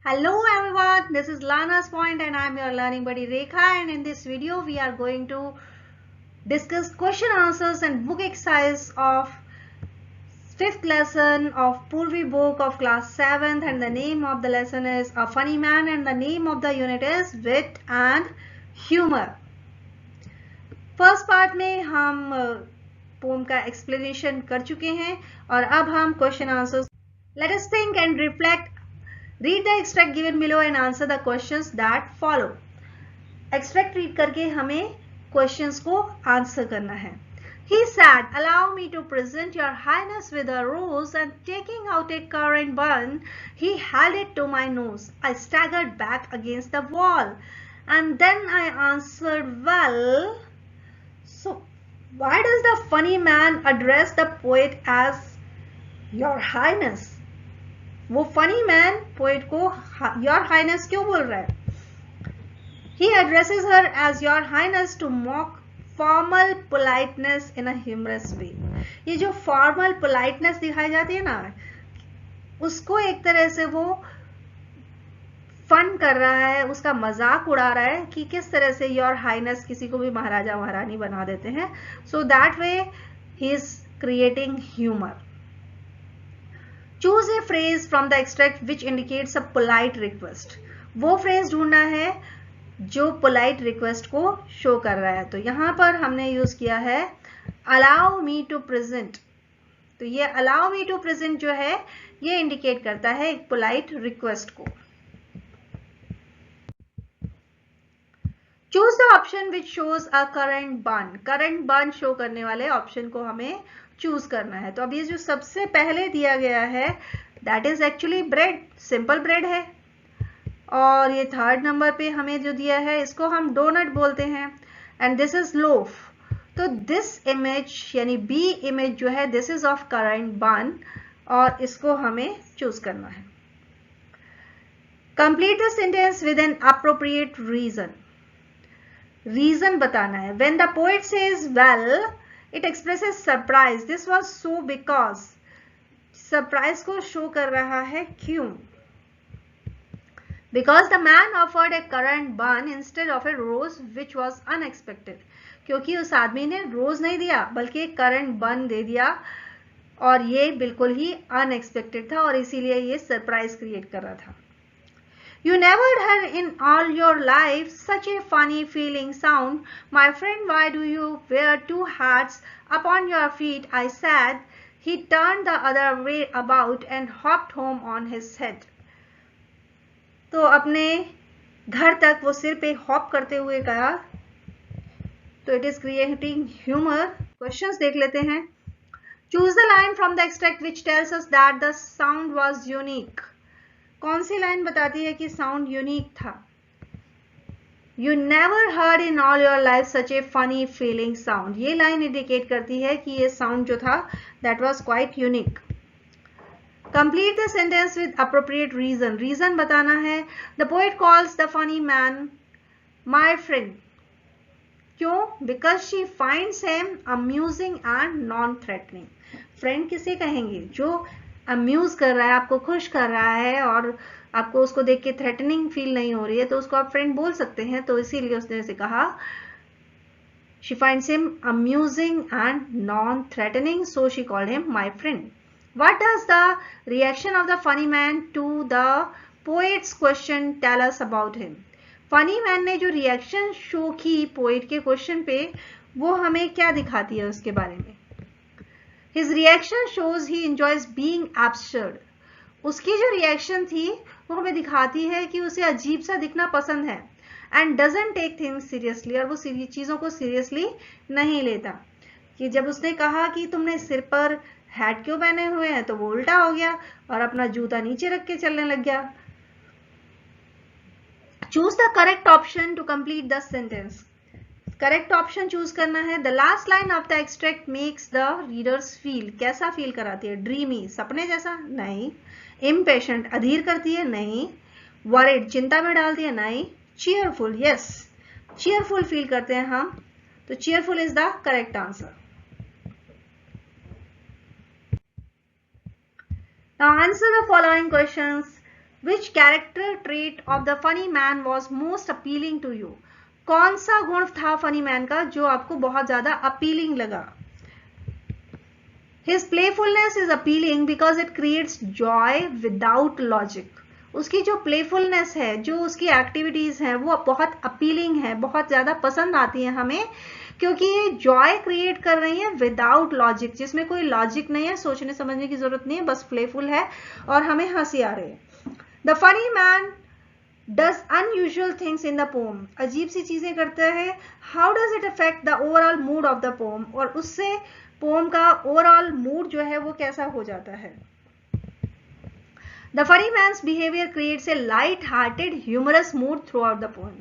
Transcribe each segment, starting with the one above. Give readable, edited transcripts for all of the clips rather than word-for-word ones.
Hello everyone, this is Lana's Point and I am your learning buddy Rekha, and in this video we are going to discuss question answers and book exercise of 5th lesson of Purvi book of class 7th, and the name of the lesson is A Funny Man and the name of the unit is Wit and Humor. First part में हम pome का explanation कर चुके हैं और अब हम question answers. Let us think and reflect. Read the extract given below and answer the questions that follow. Extract read करके हमें questions को answer करना है. He said, "Allow me to present your highness with a rose," and taking out a currant bun, he held it to my nose. I staggered back against the wall, and then I answered, "Well." So, why does the funny man address the poet as your highness? वो funny man poet को your highness क्यों बोल रहा है? He addresses her as your highness to mock formal politeness in a humorous way. ये जो formal politeness दिखाई जाती है ना, उसको एक तरह से वो फन कर रहा है, उसका मजाक उड़ा रहा है कि किस तरह से योर हाइनेस किसी को भी महाराजा महारानी बना देते हैं. So that way he is creating humour. Choose a phrase from the extract which indicates a polite request. वो phrase ढूंढना है जो polite request को show कर रहा है. तो यहाँ पर हमने यूज किया है allow me to present. तो ये allow me to present जो है ये indicate करता है एक polite request को. Choose the option which shows a currant bun. Current bun show करने वाले option को हमें चूज करना है. तो अब ये जो सबसे पहले दिया गया है that is actually bread, simple bread है. और ये थर्ड नंबर पे हमें जो दिया है इसको हम डोनट बोलते हैं. And this is loaf. तो दिस इमेज यानी बी इमेज जो है दिस इज ऑफ करंट बन और इसको हमें चूज करना है. Complete the sentence with an appropriate reason. Reason बताना है. When the poet says well, it expresses surprise. This was so because. Surprise को show कर रहा है क्यों? Because the man offered a currant bun instead of a rose which was unexpected. क्योंकि उस आदमी ने रोज नहीं दिया बल्कि एक currant bun दे दिया और ये बिल्कुल ही unexpected था और इसीलिए ये surprise create कर रहा था. You never heard in all your life such a funny feeling sound. My friend, why do you wear two hats upon your feet? I said. He turned the other way about and hopped home on his head. तो अपने घर तक वो सिर पे hop करते हुए गया. तो it is creating humor. Questions देख लेते हैं. Choose the line from the extract which tells us that the sound was unique. कौन सी लाइन बताती है कि साउंड यूनिक था? You never heard in all your life such a funny feeling sound. ये line indicate करती है कि ये साउंड जो था that was quite unique. Complete the sentence with appropriate reason. Reason बताना है. The poet calls the funny man my friend. क्यों? Because she finds him amusing and non-threatening. Friend किसे कहेंगे? जो अम्यूज कर रहा है, आपको खुश कर रहा है और आपको उसको देख के थ्रेटनिंग फील नहीं हो रही है तो उसको आप फ्रेंड बोल सकते हैं. तो इसीलिए उसने ऐसे कहा she finds him amusing and non-threatening, so she called him my friend. What does the reaction of the funny man to the poet's question tell us about him? Funny man ने जो रिएक्शन शो की poet के question पे वो हमें क्या दिखाती है उसके बारे में? His reaction shows he enjoys being absurd. उसकी जो रिएक्शन थी वो हमें दिखाती है कि उसे अजीब सा दिखना पसंद है. And doesn't take things seriously. और वो चीजों को सीरियसली नहीं लेता. कि जब उसने कहा कि तुमने सिर पर हैट क्यों पहने हुए हैं तो वो उल्टा हो गया और अपना जूता नीचे रख के चलने लग गया. Choose the correct option to complete the sentence. Correct option choose करना है. The last line of the extract makes the readers feel. कैसा फील कराती है? ड्रीमी, सपने जैसा? नहीं. इम्पेशेंट, अधीर करती है? नहीं. वरिड, चिंता में डालती है? नहीं. चीयरफुल, यस, चीयरफुल फील करते हैं हम. तो cheerful is the correct answer. Now answer the following questions. Which character trait of the funny man was most appealing to you? कौन सा गुण था फनी मैन का जो आपको बहुत ज्यादा अपीलिंग लगा? His playfulness is appealing because it creates joy without logic. उसकी जो प्लेफुलनेस है, जो उसकी एक्टिविटीज है, वो बहुत अपीलिंग है, बहुत ज्यादा पसंद आती है हमें, क्योंकि ये जॉय क्रिएट कर रही है विदाउट लॉजिक, जिसमें कोई लॉजिक नहीं है, सोचने समझने की जरूरत नहीं है, बस प्लेफुल है और हमें हंसी आ रही है. The funny man does unusual things in the pome. अजीब सी चीजें करता है. How does it affect the overall mood off the pome? और उससे पोम का ओवरऑल मूड जो है वो कैसा हो जाता है? The funny man's behavior creates a light-hearted, humorous mood throughout the poem.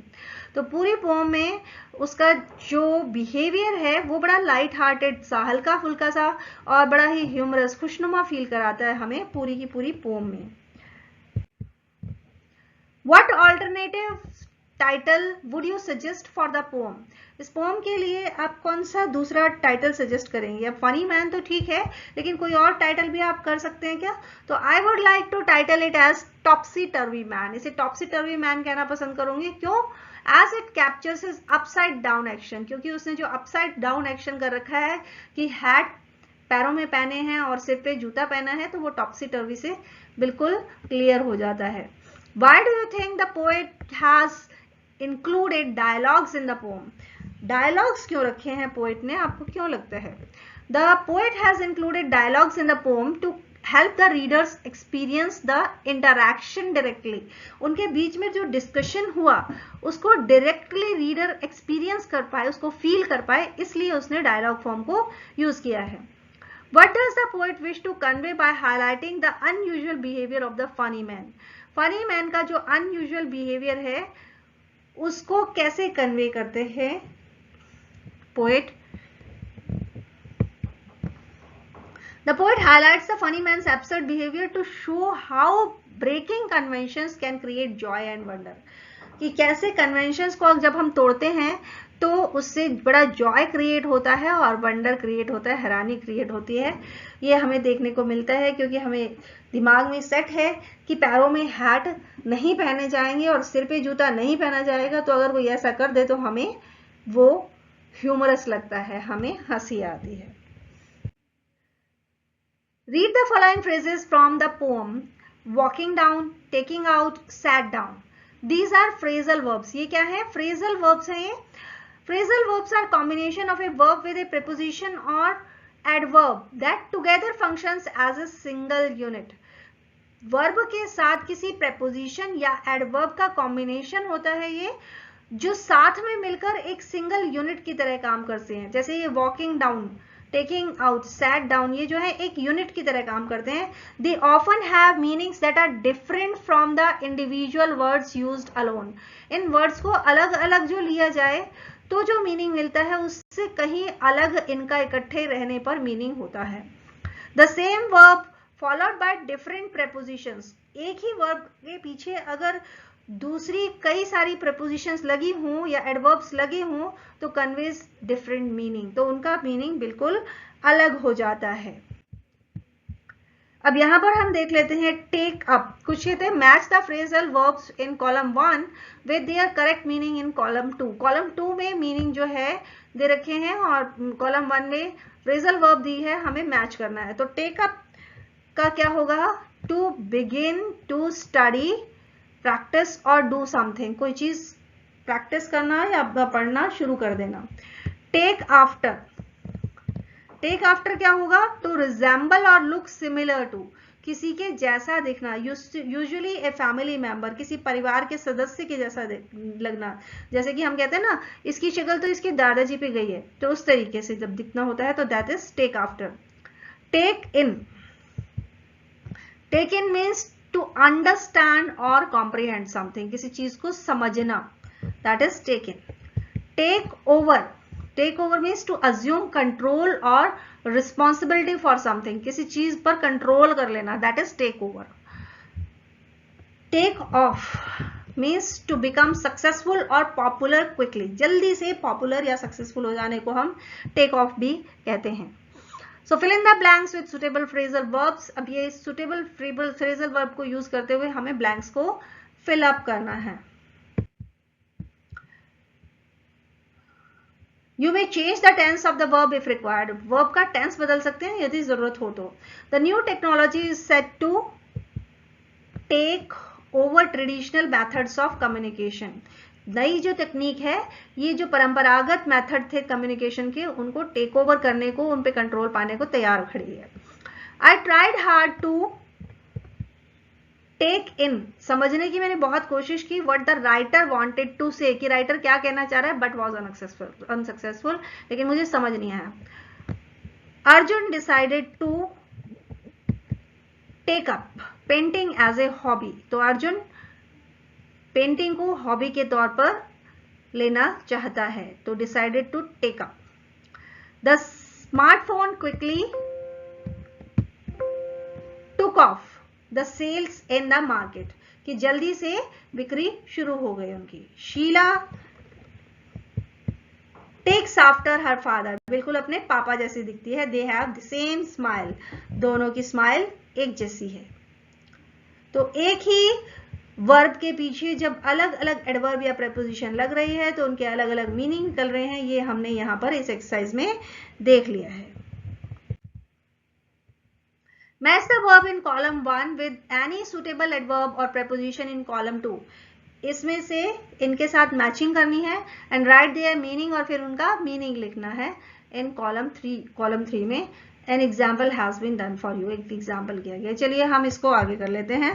तो पूरी पोम में उसका जो बिहेवियर है वो बड़ा लाइट हार्टेड सा, हल्का फुल्का सा और बड़ा ही ह्यूमरस, खुशनुमा फील कराता है हमें पूरी की पूरी पोम में. What alternative title would you suggest for the poem? इस पोम के लिए आप कौन सा दूसरा टाइटल सजेस्ट करेंगे? अब फनी मैन तो ठीक है, लेकिन कोई और टाइटल भी आप कर सकते हैं क्या? तो I would like to title it as topsy turvy man. इसे टॉप्सी टर्वी मैन कहना पसंद करूंगी. क्यों? As it captures his upside down action. क्योंकि उसने जो अपसाइड डाउन एक्शन कर रखा है कि हैट पैरों में पहने हैं और सिर पे जूता पहना है, तो वो टॉप्सी टर्वी से बिल्कुल क्लियर हो जाता है. Why do you think the poet has included dialogues in the poem? Dialogues क्यों रखे हैं पोएट ने, आपको क्यों लगता है? The poet has included dialogues in the poem to help the readers experience the interaction directly. उनके बीच में जो डिस्कशन हुआ उसको डायरेक्टली रीडर एक्सपीरियंस कर पाए, उसको फील कर पाए, इसलिए उसने डायलॉग फॉर्म को यूज किया है. What does the poet wish to convey by highlighting the unusual behavior of the funny man? Funny man का जो अनयूजुअल बिहेवियर है उसको कैसे कन्वे करते हैं poet? The poet highlights the funny man's absurd behavior to show how breaking conventions can create joy and wonder. कि कैसे conventions को जब हम तोड़ते हैं तो उससे बड़ा जॉय क्रिएट होता है और वंडर क्रिएट होता है, हैरानी क्रिएट होती है. ये हमें देखने को मिलता है क्योंकि हमें दिमाग में सेट है कि पैरों में हैट नहीं पहने जाएंगे और सिर पे जूता नहीं पहना जाएगा. तो अगर कोई ऐसा कर दे तो हमें वो ह्यूमरस लगता है, हमें हंसी आती है. Read the following phrases from the poem. Walking down, taking out, sat down. These are phrasal verbs. ये क्या है? phrasal verbs हैं ये. Phrasal verbs are combination of a verb with a preposition or adverb that together functions as a single unit. Verb के साथ किसी preposition या adverb का combination होता है ये, जो साथ में मिलकर एक single unit की तरह काम करते हैं. जैसे ये walking down, taking out, sat down, ये जो है एक यूनिट की तरह काम करते हैं. They often have meanings that are different from the individual words used alone. In words को अलग अलग जो लिया जाए तो जो मीनिंग मिलता है उससे कहीं अलग इनका इकट्ठे रहने पर मीनिंग होता है. The same verb followed by different prepositions. एक ही वर्ब के पीछे अगर दूसरी कई सारी prepositions लगी हों या adverbs लगे हों तो conveys different meaning. तो उनका मीनिंग बिल्कुल अलग हो जाता है. अब यहां पर हम देख लेते हैं टेक अप. कुछ कहते हैं match the phrasal verbs in column 1 with their correct meaning in column 2. Column 2 में मीनिंग जो है दे रखे हैं और कॉलम 1 में फ्रेजल वर्ब दी है, हमें मैच करना है. तो टेक अप का क्या होगा? To begin, to study, practice और डू समथिंग. कोई चीज प्रैक्टिस करना या पढ़ना शुरू कर देना. Take after. टेक आफ्टर क्या होगा? टू रिजेंबल और लुक सिमिलर टू. किसी के जैसा दिखना. यूजुअली ए फैमिली मेंबर, किसी परिवार के सदस्य के जैसा लगना. जैसे कि हम कहते हैं ना, इसकी शक्ल तो इसके दादाजी पे गई है, तो उस तरीके से जब दिखना होता है तो that is take after. Take in. Take in means to understand और कॉम्प्रिहेंड समथिंग. किसी चीज को समझना, that is take in. Take over. Take over means to assume control और रिस्पॉन्सिबिलिटी फॉर समथिंग. किसी चीज पर कंट्रोल कर लेना, that is take over. Take off means to become successful और पॉपुलर क्विकली. जल्दी से पॉपुलर या सक्सेसफुल हो जाने को हम टेक ऑफ भी कहते हैं. So fill in the blanks with suitable phrasal verbs. अब ये सुटेबल फ्रेजल वर्ब को यूज करते हुए हमें ब्लैंक्स को फिल अप करना है। You may change the tense of the verb if required. Verb का tense बदल सकते हैं यदि जरूरत हो तो। The new technology is set to take over traditional methods of communication. नई जो तकनीक है, ये जो परंपरागत मेथड थे कम्युनिकेशन के, उनको टेक ओवर करने को, उन पे कंट्रोल पाने को तैयार खड़ी है। I tried hard to take in, समझने की मैंने बहुत कोशिश की what the writer wanted to say, कि राइटर क्या कहना चाह रहा है, बट वाज अनसक्सेसफुल, लेकिन मुझे समझ नहीं आया। Arjun decided to take up painting as a hobby. तो अर्जुन पेंटिंग को हॉबी के तौर पर लेना चाहता है, तो decided to take up. The smartphone quickly took off the sales in the market, कि जल्दी से बिक्री शुरू हो गई उनकी। Sheela takes after her father, बिल्कुल अपने पापा जैसी दिखती है। They have the same smile, दोनों की स्माइल एक जैसी है। तो एक ही वर्ब के पीछे जब अलग अलग एडवर्ब या प्रेपोजिशन लग रही है तो उनके अलग अलग मीनिंग निकल रहे हैं। ये हमने यहां पर इस एक्सरसाइज में देख लिया है। Match the verb in column 1 with any suitable adverb or preposition in column 2. इसमें से इनके साथ मैचिंग करनी है एंड राइट देयर मीनिंग, और फिर उनका मीनिंग लिखना है इन कॉलम 3 में। An example has been done for you, एक एग्जाम्पल किया गया। चलिए हम इसको आगे कर लेते हैं।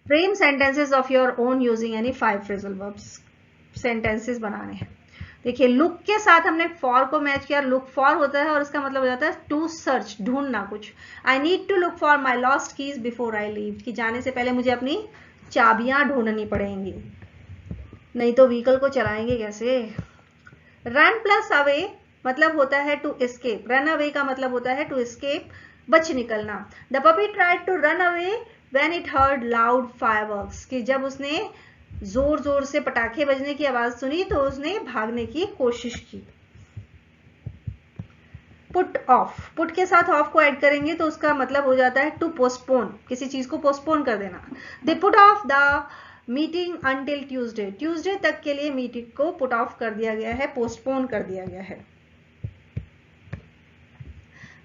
Frame sentences of your own using any 5 phrasal verbs, sentences बनाने हैं। देखिए लुक के साथ हमने फॉर को मैच किया। लुक फॉर होता है और इसका मतलब हो जाता है टू सर्च, ढूंढना कुछ। I need to look for my lost keys before I leave, कि जाने से पहले मुझे अपनी चाबियां ढूंढनी पड़ेंगी, नहीं तो व्हीकल को चलाएंगे कैसे। रन प्लस अवे मतलब होता है टू एस्केप। रन अवे का मतलब होता है टू एस्केप, बच निकलना। The puppy tried to run away when it heard loud fireworks, कि जब उसने जोर जोर से पटाखे बजने की आवाज सुनी तो उसने भागने की कोशिश की। पुट ऑफ, पुट के साथ ऑफ को ऐड करेंगे तो उसका मतलब हो जाता है टू पोस्टपोन, किसी चीज को पोस्टपोन कर देना। They put off the meeting until Tuesday, Tuesday तक के लिए मीटिंग को पुट ऑफ कर दिया गया है, पोस्टपोन कर दिया गया है।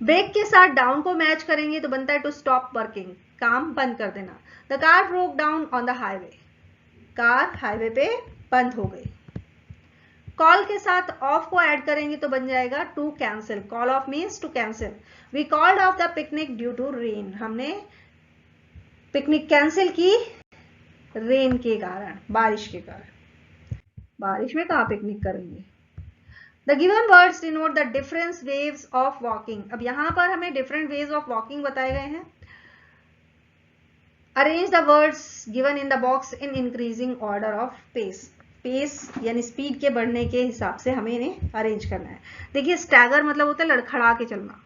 ब्रेक के साथ डाउन को मैच करेंगे तो बनता है टू स्टॉप वर्किंग, काम बंद कर देना। The car broke down on the highway, car highway पे बंद हो गई। कॉल के साथ ऑफ को ऐड करेंगे तो बन जाएगा to cancel. Call off means to cancel. We called off the picnic due to rain, हमने पिकनिक कैंसिल की रेन के कारण, बारिश के कारण। बारिश में कहां पिकनिक करेंगे। The given words denote the different waves of walking. अब यहां पर हमें डिफरेंट वेज ऑफ वॉकिंग बताए गए हैं। Arrange the words given in the box in increasing order of pace. Pace यानी स्पीड के बढ़ने के हिसाब से हमें इन्हें अरेंज करना है। देखिए स्टैगर मतलब होता है लड़खड़ा के चलना,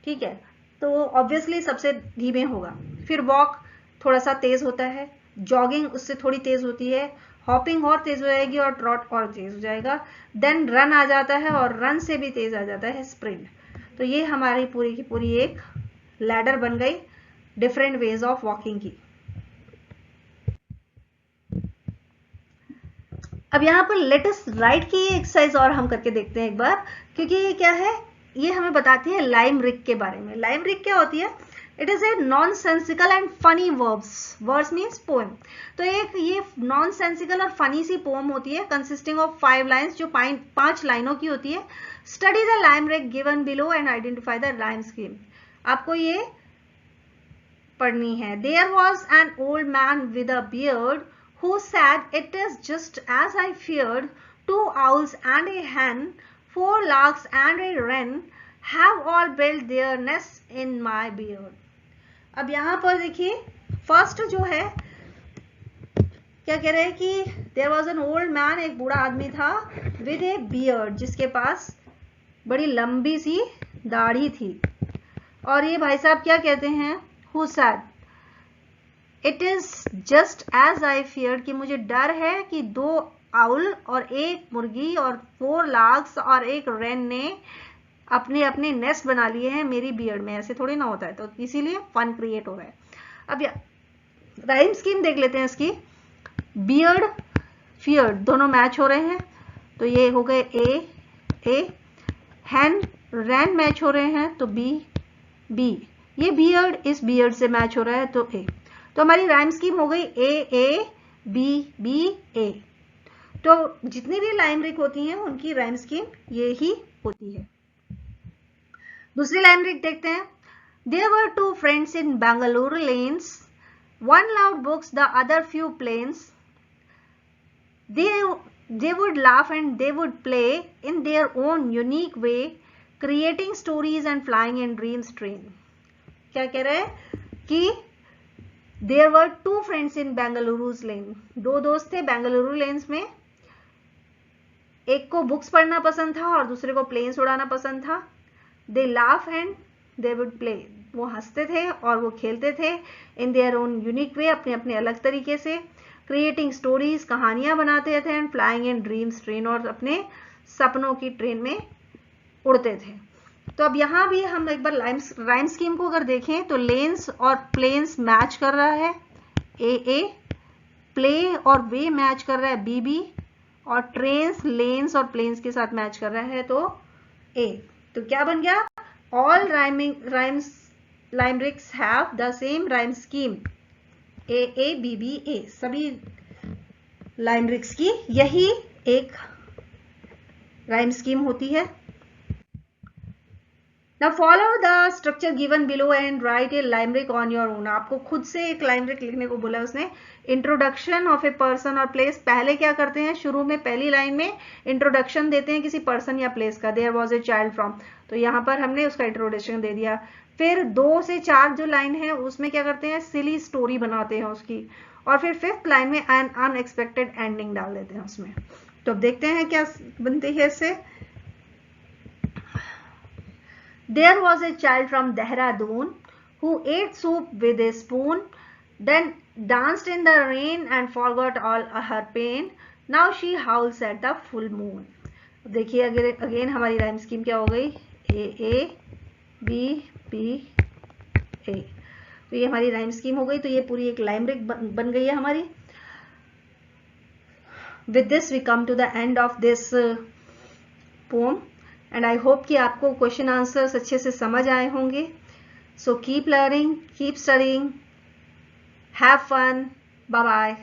ठीक है, तो ऑब्वियसली सबसे धीमे होगा। फिर वॉक थोड़ा सा तेज होता है, जॉगिंग उससे थोड़ी तेज होती है, हॉपिंग और तेज हो जाएगी और ट्रॉट और तेज हो जाएगा। देन रन आ जाता है और रन से भी तेज आ जाता है स्प्रिंट। तो ये हमारी पूरी की पूरी एक लैडर बन गई डिफरेंट वेज ऑफ वॉकिंग की। अब यहाँ पर लेटेस्ट राइट की एक्सरसाइज और हम करके देखते हैं एक बार, क्योंकि ये क्या है, ये हमें बताती है लाइमरिक के बारे में। लाइमरिक क्या होती है? It is a nonsensical and funny verbs. Verbs means poem. तो एक ये नॉनसेंसिकल और फनी सी पोएम होती है कंसिस्टिंग ऑफ 5 लाइन्स, जो 5 लाइनों की होती है। Study the limerick given below and identify the rhyme scheme. आपको ये पढ़नी है। There was an old man with a beard who said, "It is just as I feared. 2 owls and a hen, 4 larks and a wren have all built their nests in my beard." अब यहाँ पर देखिए first जो है क्या कह रहे हैं कि there was an old man, एक बूढ़ा आदमी था, with a beard, जिसके पास बड़ी लंबी सी दाढ़ी थी। और ये भाई साहब क्या कहते हैं? Who said, it is just as I fear, कि मुझे डर है कि 2 आउल और 1 मुर्गी और 4 लार्क्स और 1 रेन ने अपने अपने नेस्ट बना लिए हैं मेरी बियर्ड में, ऐसे थोड़ी ना होता है, तो इसीलिए फन क्रिएट हो रहा है। अब राइम स्कीम देख लेते हैं इसकी। बियर्ड फियर्ड दोनों मैच हो रहे हैं, तो ये हो गए ए। हैन रैन मैच हो रहे हैं, तो बी। ये बियर्ड इस बियर्ड से मैच हो रहा है, तो ए। तो हमारी राइम स्कीम हो गई ए बी ए। तो जितनी भी लाइमरिक होती हैं उनकी राइम स्कीम ये ही होती है। दूसरी लाइमरिक देखते हैं। There were two friends in Bangalore lanes. One loved books, the other few planes. They would laugh and they would play in their own unique way, creating stories and flying in dreams train. क्या कह रहे हैं कि There were two friends in Bengaluru's lane. दो दोस्त थे Bengaluru lens में, एक को बुक्स पढ़ना पसंद था और दूसरे को प्लेन्स उड़ाना पसंद था। They laugh and they would play. वो हंसते थे और वो खेलते थे in their own unique way, अपने अपने अलग तरीके से, creating stories, कहानियां बनाते थे, and flying in dreams train, और अपने सपनों की ट्रेन में उड़ते थे। तो अब यहाँ भी हम एक बार राइम स्कीम को अगर देखें तो लेन्स और प्लेन्स मैच कर रहा है ए, प्ले और वे मैच कर रहा है बी, और ट्रेन्स लेन्स और प्लेन्स के साथ मैच कर रहा है तो ए। तो क्या बन गया? All limericks have the same rhyme scheme, A B A. सभी लाइमरिक्स की यही एक राइम स्कीम होती है। Now follow the structure given below and write a limerick on your own. आपको खुद से एक लाइमरिक लिखने को बोला उसने। इंट्रोडक्शन ऑफ ए पर्सन और प्लेस। पहले क्या करते हैं, शुरू में पहली लाइन में इंट्रोडक्शन देते हैं किसी पर्सन या प्लेस का। There was a child from, तो यहाँ पर हमने उसका इंट्रोडक्शन दे दिया। फिर 2 से 4 जो लाइन है उसमें क्या करते हैं, सिली स्टोरी बनाते हैं उसकी, और फिर 5th लाइन में एन अनएक्सपेक्टेड एंडिंग डाल देते हैं उसमें। तो अब देखते हैं क्या बनती है इससे। There was a child from Dehradun who ate soup with a spoon, then danced in the rain and forgot all her pain. Now she howls at the full moon. देखिए अगेन हमारी राइम स्कीम क्या हो गई, ए B ए। तो ये हमारी rhyme scheme हो गई। तो ये पूरी एक लाइमरिक बन गई है हमारी। With this we come to the end of this poem. And I hope कि आपको क्वेश्चन आंसर्स अच्छे से समझ आए होंगे। So keep learning, keep studying, have fun, bye bye.